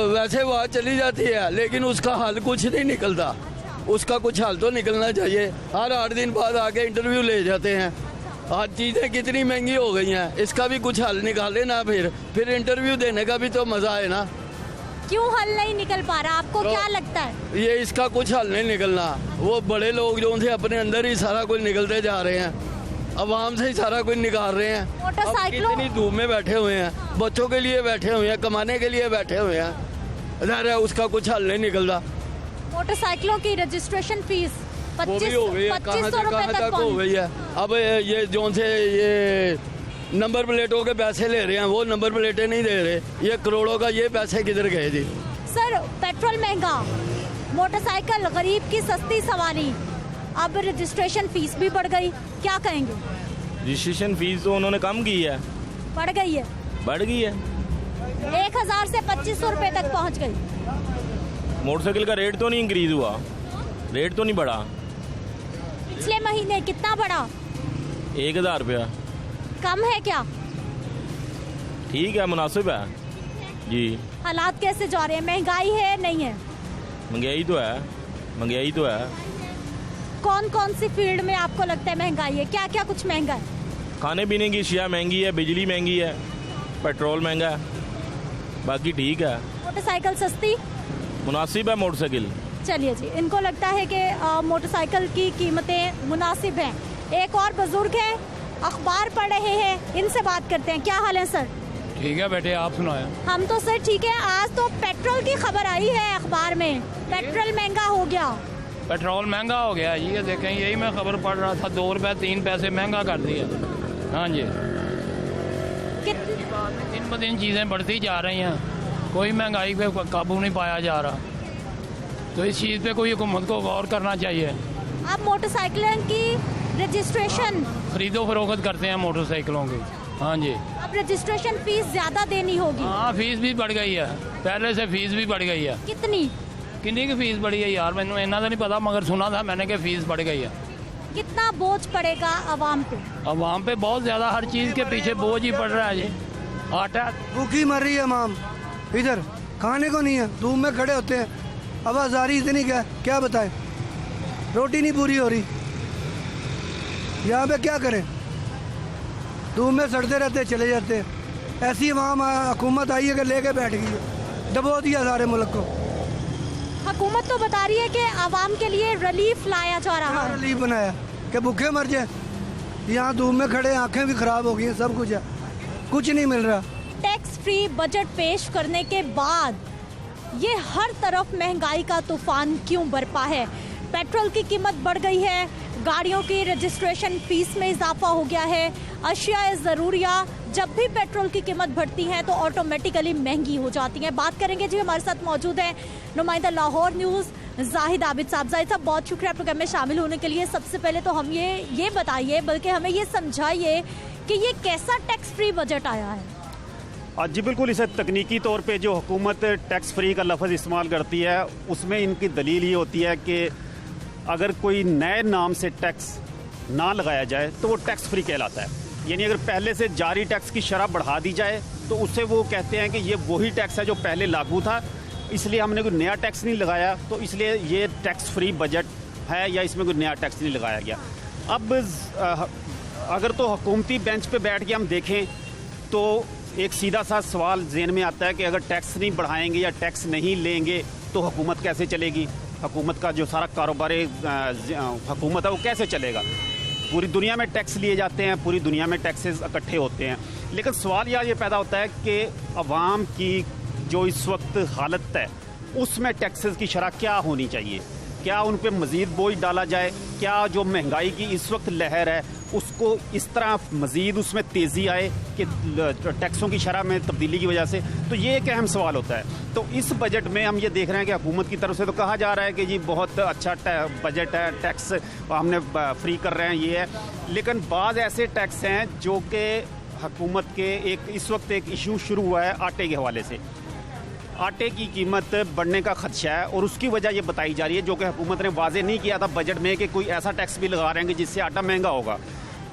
वैसे वहाँ चली जाती है, लेकिन उसका हल कुछ नहीं निकलता। उसका कुछ हल तो निकलना चाहिए। हर 8 दिन बाद आके इंटरव्यू ले जाते हैं। आज चीज़ें कितनी महंगी हो गई हैं, इसका भी कुछ हल निकाले ना। फिर इंटरव्यू देने का भी तो मजा है ना। क्यों हल नहीं निकल पा रहा, आपको क्या लगता है? ये इसका कुछ हल नहीं निकलना। वो बड़े लोग जो थे अपने अंदर ही सारा कुछ निकलते जा रहे हैं, अवाम से ही सारा कुछ निकाल रहे हैं। मोटरसाइकिलों इतनी धूप में बैठे हुए हैं, बच्चों के लिए बैठे हुए हैं, कमाने के लिए बैठे हुए हैं, उसका कुछ हल नहीं निकलता। मोटरसाइकिलों की रजिस्ट्रेशन फीस वो भी हो गई है, कहाँ तक हो गई है। अब ये जो से ये नंबर प्लेटों के पैसे ले रहे हैं, वो नंबर प्लेटें नहीं दे रहे। ये करोड़ों का ये पैसे किधर गए जी? सर, पेट्रोल महंगा, मोटरसाइकिल गरीब की सस्ती सवारी, अब रजिस्ट्रेशन फीस भी बढ़ गई, क्या कहेंगे? रजिस्ट्रेशन फीस तो उन्होंने कम की है। बढ़ गई है? बढ़ गई है, 1000 से 2500 रुपए तक पहुंच गई। मोटरसाइकिल का रेट तो नहीं इंक्रीज हुआ, रेट तो नहीं बढ़ा। पिछले महीने कितना बढ़ा? 1000 रुपया। कम है क्या? ठीक है, मुनासिब है जी। हालात कैसे जा रहे हैं, महंगाई है नहीं है? महंगाई तो है, महंगाई तो है। कौन कौन सी फील्ड में आपको लगता है महंगाई है, क्या क्या कुछ महंगा है? खाने पीने की अशिया महंगी है, बिजली महंगी है, पेट्रोल महंगा है, बाकी ठीक है। मोटरसाइकिल सस्ती, मुनासिब है मोटरसाइकिल। चलिए जी, इनको लगता है कि मोटरसाइकिल की कीमतें मुनासिब हैं। एक और बुजुर्ग हैं, अखबार पढ़ रहे हैं, इनसे बात करते हैं। क्या हाल है सर? ठीक है बेटे, आप सुनाए? हम तो सर ठीक है। आज तो पेट्रोल की खबर आई है अखबार में, पेट्रोल महंगा हो गया। पेट्रोल महंगा हो गया, ये देखें, यही मैं खबर पढ़ रहा था, 2 रुपए 3 पैसे महंगा कर दिया। हाँ जी, दिन ब दिन चीज़ें बढ़ती जा रही हैं, कोई महंगाई पे काबू नहीं पाया जा रहा, तो इस चीज़ पे कोई हुकूमत को गौर करना चाहिए। अब मोटरसाइकिलों की रजिस्ट्रेशन खरीदो फरोख्त करते हैं मोटरसाइकिलों की। हाँ जी, अब रजिस्ट्रेशन फीस ज्यादा देनी होगी। हाँ, फीस भी बढ़ गई है, पहले से फीस भी बढ़ गई है। कितनी की फीस बढ़ी है यार, मैंने इतना तो नहीं पता, मगर सुना था मैंने कि फीस बढ़ गई है। कितना बोझ पड़ेगा अवाम पे? अवाम पे बहुत ज्यादा, हर चीज के पीछे बोझ ही पड़ रहा है जी। आटा भूखी मर रही है माम, इधर खाने को नहीं है, धूप में खड़े होते हैं, आवाजारी इतनी क्या बताए, रोटी नहीं पूरी हो रही, यहाँ पे क्या करें, धूप में सड़ते रहते चले जाते हैं। ऐसी वहाँ हुकूमत आई है कि लेके बैठ गई है, दबो दिया सारे मुल्क को। हुकूमत तो बता रही है कि आवाम के लिए रिलीफ लाया जा रहा है। रिलीफ बनाया कि भूखे मर जाए, यहाँ धूप में खड़े, आंखें भी खराब हो गई हैं, सब कुछ है, कुछ नहीं मिल रहा। टैक्स फ्री बजट पेश करने के बाद ये हर तरफ महंगाई का तूफान क्यों बरपा है? पेट्रोल की कीमत बढ़ गई है, गाड़ियों की रजिस्ट्रेशन फीस में इजाफा हो गया है, अशिया ज़रूरिया जब भी पेट्रोल की कीमत बढ़ती है तो ऑटोमेटिकली महंगी हो जाती है। बात करेंगे जी, हमारे साथ मौजूद है नुमाइंदा लाहौर न्यूज़ जाहिद आबिद साहब। जाहिद साहब, बहुत शुक्रिया प्रोग्राम में शामिल होने के लिए। सबसे पहले तो हम ये बताइए, बल्कि हमें ये समझाइए कि ये कैसा टैक्स फ्री बजट आया है? जी बिल्कुल, इसे तकनीकी तौर पे जो हुकूमत टैक्स फ्री का लफ्ज़ इस्तेमाल करती है, उसमें इनकी दलील ये होती है कि अगर कोई नए नाम से टैक्स ना लगाया जाए तो वो टैक्स फ्री कहलाता है। यानी अगर पहले से जारी टैक्स की शरह बढ़ा दी जाए तो उससे वो कहते हैं कि ये वही टैक्स है जो पहले लागू था, इसलिए हमने कोई नया टैक्स नहीं लगाया, तो इसलिए ये टैक्स फ्री बजट है, या इसमें कोई नया टैक्स नहीं लगाया गया। अब अगर तो हुकूमती बेंच पे बैठ के हम देखें तो एक सीधा सा सवाल ज़हन में आता है कि अगर टैक्स नहीं बढ़ाएंगे या टैक्स नहीं लेंगे तो हुकूमत कैसे चलेगी? हुकूमत का जो सारा कारोबार हुकूमत है वो कैसे चलेगा? पूरी दुनिया में टैक्स लिए जाते हैं, पूरी दुनिया में टैक्सेस इकट्ठे होते हैं, लेकिन सवाल ये पैदा होता है कि अवाम की जो इस वक्त हालत है उसमें टैक्सेस की शरह क्या होनी चाहिए, क्या उन पर मज़ीद बोझ डाला जाए, क्या जो महंगाई की इस वक्त लहर है उसको इस तरह मज़ीद उसमें तेज़ी आए कि टैक्सों की शरह में तब्दीली की वजह से। तो ये एक अहम सवाल होता है। तो इस बजट में हम ये देख रहे हैं कि हुकूमत की तरफ से तो कहा जा रहा है कि जी बहुत अच्छा बजट है, टैक्स हमने फ्री कर रहे हैं, ये है, लेकिन बाज़ ऐसे टैक्स हैं जो कि हुकूमत के इस वक्त एक इशू शुरू हुआ है आटे के हवाले से। आटे की कीमत बढ़ने का खदशा है और उसकी वजह ये बताई जा रही है, जो कि हुकूमत ने वाजे नहीं किया था बजट में, कि कोई ऐसा टैक्स भी लगा रहे हैं जिससे आटा महंगा होगा।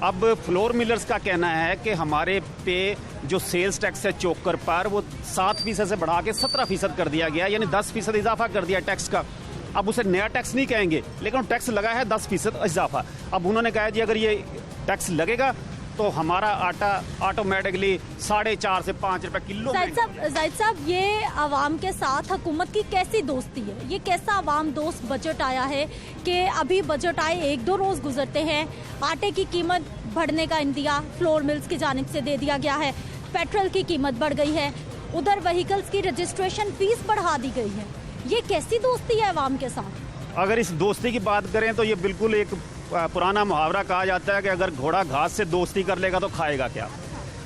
अब फ्लोर मिलर्स का कहना है कि हमारे पे जो सेल्स टैक्स है चोकर पर वो 7% से बढ़ा के 17% कर दिया गया, यानी 10% इजाफा कर दिया टैक्स का। अब उसे नया टैक्स नहीं कहेंगे, लेकिन टैक्स लगा है 10% इजाफा। अब उन्होंने कहा जी अगर ये टैक्स लगेगा तो हमारा आटा ऑटोमेटिकली 4.5 से 5 रुपए किलो। जाहिद साहब, ये आवाम के साथ हुकूमत की कैसी दोस्ती है? ये कैसा आवाम दोस्त बजट आया है कि अभी बजट आए 1-2 रोज़ गुजरते हैं, आटे की कीमत बढ़ने का इंदिया फ्लोर मिल्स की जानिब से दे दिया गया है, पेट्रोल की कीमत बढ़ गई है, उधर व्हीकल्स की रजिस्ट्रेशन फीस बढ़ा दी गई है। ये कैसी दोस्ती है आवाम के साथ? अगर इस दोस्ती की बात करें तो ये बिल्कुल एक पुराना मुहावरा कहा जाता है कि अगर घोड़ा घास से दोस्ती कर लेगा तो खाएगा क्या।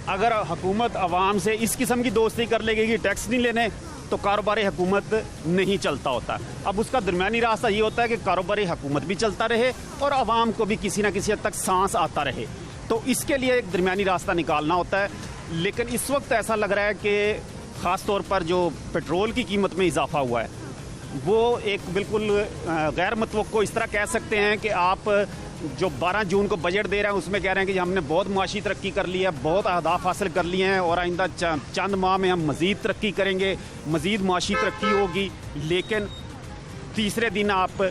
अगर हुकूमत आवाम से इस किस्म की दोस्ती कर लेगी कि टैक्स नहीं लेने, तो कारोबारी हुकूमत नहीं चलता होता। अब उसका दरमियानी रास्ता ये होता है कि कारोबारी हुकूमत भी चलता रहे और आवाम को भी किसी न किसी हद तक सांस आता रहे। तो इसके लिए एक दरमियानी रास्ता निकालना होता है। लेकिन इस वक्त ऐसा लग रहा है कि ख़ास तौर पर जो पेट्रोल की कीमत में इजाफा हुआ है वो एक बिल्कुल गैर मतवक्को इस तरह कह सकते हैं कि आप जो 12 जून को बजट दे रहे हैं उसमें कह रहे हैं कि हमने बहुत मुआशी तरक्की कर ली है, बहुत अहदाफ हासिल कर लिए हैं और आइंदा चंद माह में हम मज़ीद तरक्की करेंगे, मज़ीद मुआशी तरक्की होगी। लेकिन तीसरे दिन आप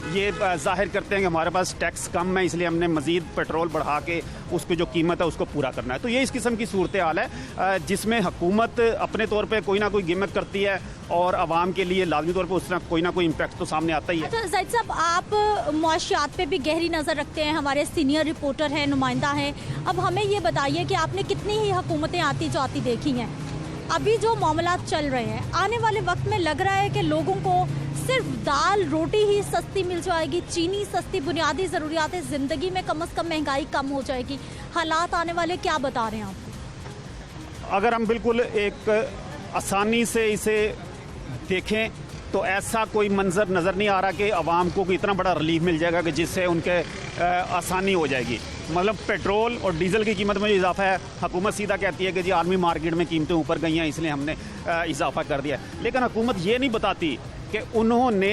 ये जाहिर करते हैं कि हमारे पास टैक्स कम है इसलिए हमने मज़ीद पेट्रोल बढ़ा के उसकी जो कीमत है उसको पूरा करना है। तो ये इस किस्म की सूरत हाल है जिसमें हुकूमत अपने तौर पे कोई ना कोई गिमिक करती है और आवाम के लिए लाजमी तौर पे उस तरह कोई ना कोई इम्पैक्ट तो सामने आता ही है। अच्छा जाहिद साहब, आप मुआशियात पे भी गहरी नज़र रखते हैं, हमारे सीनियर रिपोर्टर हैं, नुमाइंदा हैं। अब हमें ये बताइए कि आपने कितनी ही हुकूमतें आती जाती देखी हैं, अभी जो मामलात चल रहे हैं, आने वाले वक्त में लग रहा है कि लोगों को सिर्फ दाल रोटी ही सस्ती मिल जाएगी, चीनी सस्ती, बुनियादी ज़रूरियात ज़िंदगी में कम से कम महंगाई कम हो जाएगी। हालात आने वाले क्या बता रहे हैं आप? अगर हम बिल्कुल एक आसानी से इसे देखें तो ऐसा कोई मंजर नज़र नहीं आ रहा कि आवाम को इतना बड़ा रिलीफ मिल जाएगा कि जिससे उनके आसानी हो जाएगी। मतलब पेट्रोल और डीजल की कीमत में जो इजाफा है, हुकूमत सीधा कहती है कि जी आलमी मार्केट में कीमतें ऊपर गई हैं इसलिए हमने इजाफा कर दिया। लेकिन हुकूमत ये नहीं बताती कि उन्होंने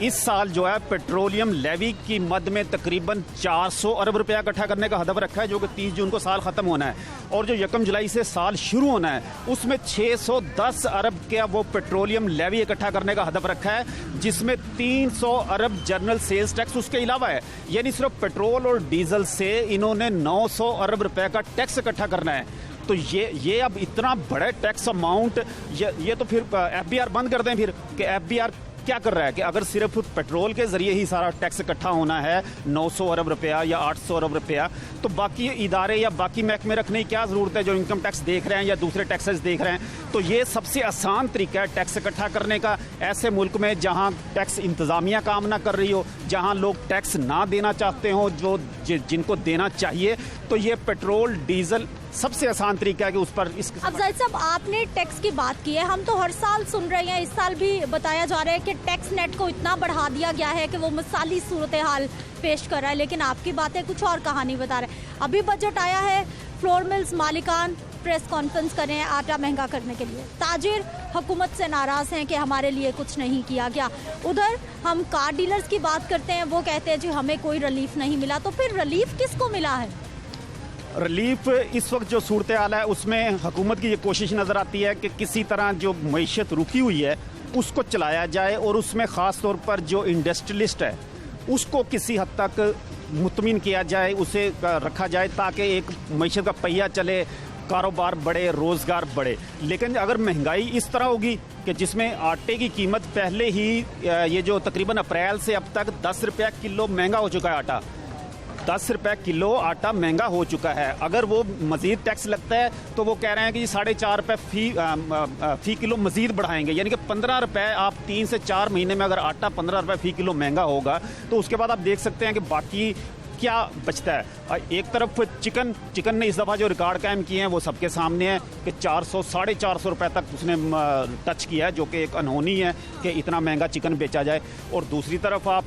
इस साल जो है पेट्रोलियम लेवी की मद में तकरीबन 400 अरब रुपया इकट्ठा करने का हदफ रखा है, जो कि 30 जून को साल ख़त्म होना है, और जो 1 जुलाई से साल शुरू होना है उसमें 610 अरब का वो पेट्रोलियम लेवी इकट्ठा करने का हदफ रखा है, जिसमें 300 अरब जनरल सेल्स टैक्स उसके अलावा है। यानी सिर्फ पेट्रोल और डीजल से इन्होंने 900 अरब रुपए का टैक्स इकट्ठा करना है। तो ये अब इतना बड़ा टैक्स अमाउंट, ये तो फिर FBR बंद कर दें फिर, कि FBR क्या कर रहा है कि अगर सिर्फ पेट्रोल के जरिए ही सारा टैक्स इकट्ठा होना है 900 अरब रुपया या 800 अरब रुपया, तो बाकी इदारे या बाकी महकमे रखने की क्या ज़रूरत है जो इनकम टैक्स देख रहे हैं या दूसरे टैक्सेस देख रहे हैं। तो ये सबसे आसान तरीका है टैक्स इकट्ठा करने का, ऐसे मुल्क में जहाँ टैक्स इंतज़ामिया काम ना कर रही हो, जहाँ लोग टैक्स ना देना चाहते हो जो जिनको देना चाहिए। तो ये पेट्रोल डीजल सबसे आसान तरीका है कि उस पर अब जाहिद साहब, आपने टैक्स की बात की है, हम तो हर साल सुन रहे हैं, इस साल भी बताया जा रहा है कि टैक्स नेट को इतना बढ़ा दिया गया है कि वो मिसाली सूरत हाल पेश कर रहा है, लेकिन आपकी बातें कुछ और कहानी बता रहे हैं। अभी बजट आया है, फ्लोर मिल्स मालिकान प्रेस कॉन्फ्रेंस कर रहे हैं आटा महंगा करने के लिए, ताजिर हुकूमत से नाराज़ हैं कि हमारे लिए कुछ नहीं किया गया। उधर हम कार डीलर्स की बात करते हैं, वो कहते हैं जी हमें कोई रिलीफ नहीं मिला। तो फिर रिलीफ किसको मिला है? रिलीफ इस वक्त जो सूरत हाल है उसमें हुकूमत की ये कोशिश नज़र आती है कि किसी तरह जो मईशत रुकी हुई है उसको चलाया जाए, और उसमें ख़ास तौर पर जो इंडस्ट्रियलिस्ट है उसको किसी हद तक मुतमिन किया जाए, उसे रखा जाए ताकि एक मईशत का पहिया चले, कारोबार बढ़े, रोज़गार बढ़े। लेकिन अगर महंगाई इस तरह होगी कि जिसमें आटे की कीमत पहले ही ये जो तकरीबन अप्रैल से अब तक 10 रुपया किलो महंगा हो चुका है आटा, 10 रुपए किलो आटा महंगा हो चुका है। अगर वो मजीद टैक्स लगता है तो वो कह रहे हैं कि 4.5 रुपए फी किलो मजीद बढ़ाएंगे, यानी कि 15 रुपए। आप 3 से 4 महीने में अगर आटा 15 रुपए फी किलो महंगा होगा तो उसके बाद आप देख सकते हैं कि बाकी क्या बचता है। एक तरफ चिकन ने इस दफ़ा जो रिकॉर्ड कायम किए हैं वो सबके सामने है कि 400-450 रुपए तक उसने टच किया है, जो कि एक अनहोनी है कि इतना महंगा चिकन बेचा जाए। और दूसरी तरफ आप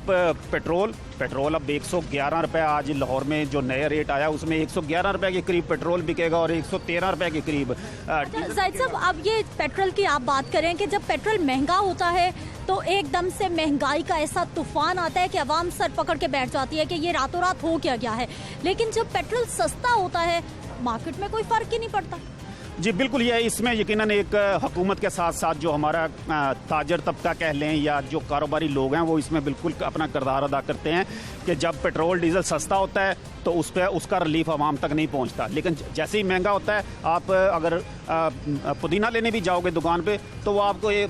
पेट्रोल अब 111 रुपए, आज लाहौर में जो नया रेट आया उसमें 111 रुपए के करीब पेट्रोल बिकेगा और 113 रुपए के करीब। जाहिद साहब, अब ये पेट्रोल की आप बात करें कि जब पेट्रोल महंगा होता है तो एकदम से महंगाई का ऐसा तूफान आता है कि अवाम सर पकड़ के बैठ जाती है कि ये रातों रात हो क्या गया है। लेकिन जब पेट्रोल सस्ता होता है मार्केट में कोई फर्क ही नहीं पड़ता। जी बिल्कुल, ये इसमें यकीनन एक हुकूमत के साथ साथ जो हमारा ताजर तबका कह लें या जो कारोबारी लोग हैं वो इसमें बिल्कुल अपना किरदार अदा करते हैं कि जब पेट्रोल डीजल सस्ता होता है तो उस पर उसका रिलीफ आवाम तक नहीं पहुंचता। लेकिन जैसे ही महंगा होता है, आप अगर पुदीना लेने भी जाओगे दुकान पे तो वो आपको ये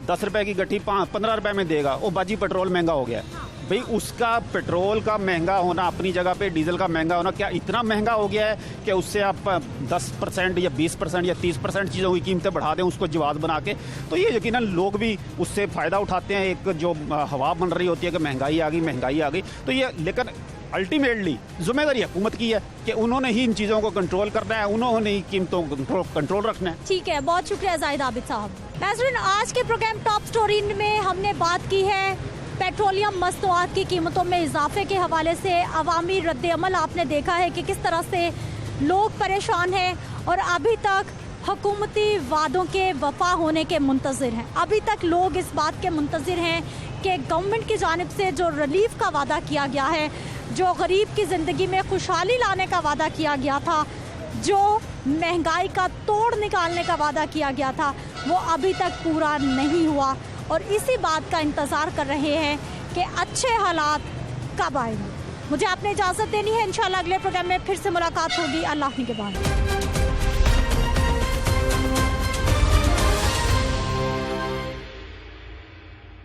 10 रुपए की गट्ठी 15 रुपए में देगा। वो बाजी पेट्रोल महंगा हो गया है। भाई उसका पेट्रोल का महंगा होना अपनी जगह पे, डीजल का महंगा होना क्या इतना महंगा हो गया है कि उससे आप 10% या 20% या 30% चीज़ों की कीमतें बढ़ा दें उसको जवाब बना के, तो ये यकीनन लोग भी उससे फ़ायदा उठाते हैं। एक जो हवा बन रही होती है कि महंगाई आ गई, तो ये लेकिन अल्टीमेटली जिम्मेदारी हुकूमत की है कि उन्होंने ही इन चीज़ों को कंट्रोल करना है, उन्होंने ही कीमतों को कंट्रोल रखना है। ठीक है, बहुत शुक्रिया जाहिद आबिद साहब। नाज़रीन, आज के प्रोग्राम टॉप स्टोरी में हमने बात की है पेट्रोलियम मसनूआत की कीमतों में इजाफे के हवाले से। अवामी रद्द-ए-अमल आपने देखा है कि किस तरह से लोग परेशान हैं और अभी तक हुकूमती वादों के वफा होने के मुंतज़िर हैं। अभी तक लोग इस बात के मुंतज़िर हैं कि गवर्नमेंट की जानिब से जो रिलीफ का वादा किया गया है, जो गरीब की ज़िंदगी में खुशहाली लाने का वादा किया गया था, जो महंगाई का तोड़ निकालने का वादा किया गया था, वो अभी तक पूरा नहीं हुआ। और इसी बात का इंतज़ार कर रहे हैं कि अच्छे हालात कब आएंगे। मुझे आपने इजाज़त देनी है। इंशाल्लाह अगले प्रोग्राम में फिर से मुलाकात होगी। अल्लाह के बाद।